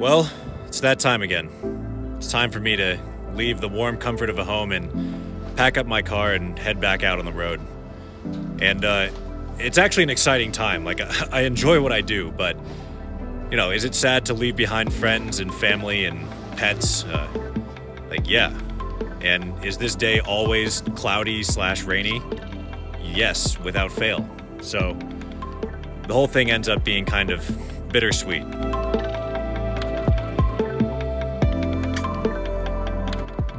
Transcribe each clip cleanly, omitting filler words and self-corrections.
Well, it's that time again. It's time for me to leave the warm comfort of a home and pack up my car and head back out on the road. And it's actually an exciting time. Like, I enjoy what I do, but, is it sad to leave behind friends and family and pets? Yeah. And is this day always cloudy/rainy? Yes, without fail. So, the whole thing ends up being kind of bittersweet.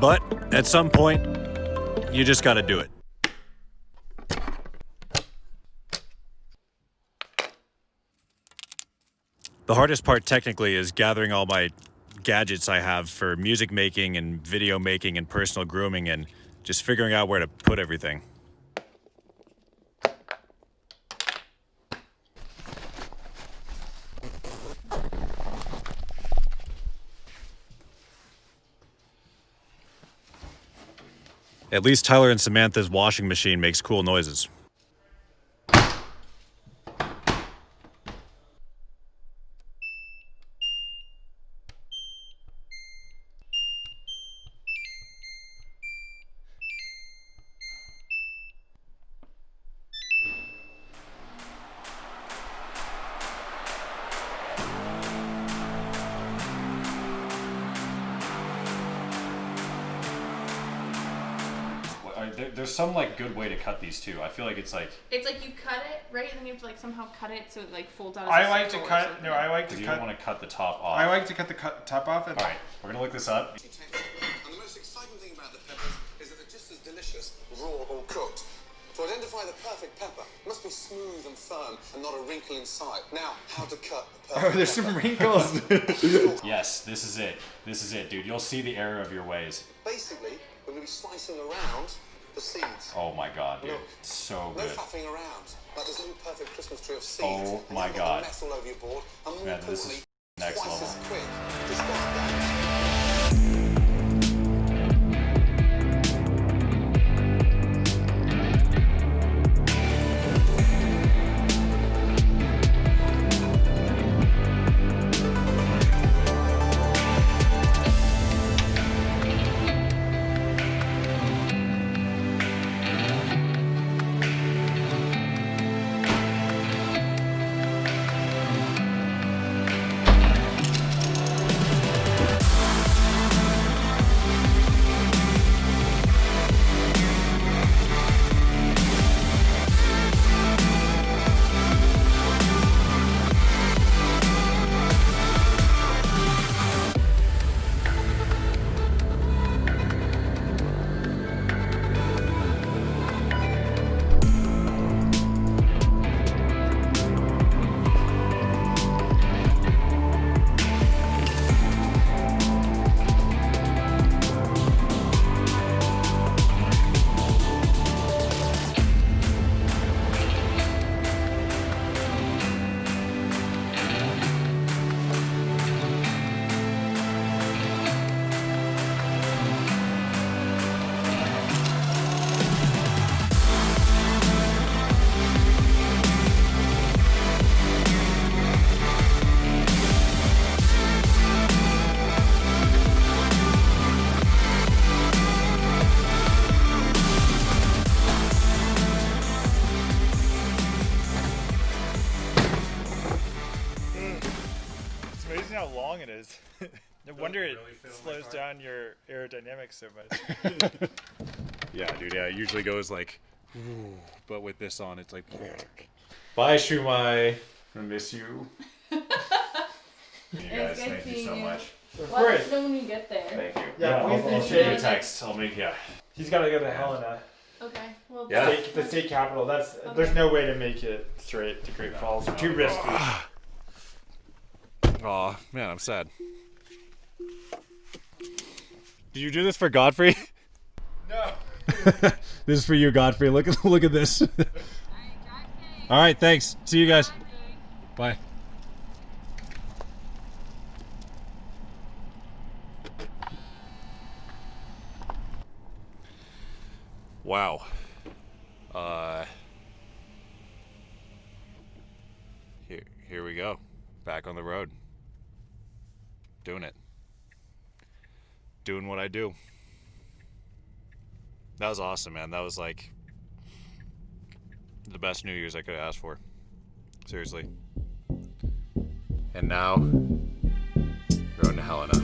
But at some point, you just gotta do it. The hardest part technically is gathering all my gadgets I have for music making and video making and personal grooming and just figuring out where to put everything. At least Tyler and Samantha's washing machine makes cool noises. There's some good way to cut these too. I feel like it's like you cut it right, and then you have to somehow cut it so it folds out. I like to cut. No, I like to cut. You don't want to cut the top off. I like to cut the top off. All right, we're gonna look this up. And the most exciting thing about the peppers is that they're just as delicious, raw or cooked. To identify the perfect pepper, it must be smooth and firm and not a wrinkle inside. Now, how to cut the perfect there's some wrinkles. Yes, this is it. This is it, dude. You'll see the error of your ways. Basically, we're going to be slicing around the seeds. Oh my god, dude. Look, So no good. faffing around. Like there's no perfect Christmas tree of seeds. Oh and my you've got god. the mess all over your board. And more Man, this importantly, is next twice level. as quick. Discuss that. It's amazing how long it is. No wonder it really fit on my slows car. down your aerodynamics so much. Yeah, dude. Yeah, it usually goes but with this on, it's like. Bye, Shumai. I miss you. You guys, good thank you seeing so you. much. Well, Great. let us know when you get there. Thank you. Yeah, I'll please send you do. a text. I'll make He's got to go to Helena, Okay. Well. Yeah. the state capital. There's no way to make it straight to Great Falls. It's too risky. Aw, man, I'm sad. Did you do this for Godfrey? No. This is for you, Godfrey. Look at this. All right, thanks. See you guys. Bye. Wow. Here we go. Back on the road. doing it. Doing what I do. That was awesome, man. That was like the best New Year's I could have asked for. Seriously. And now, going to Helena.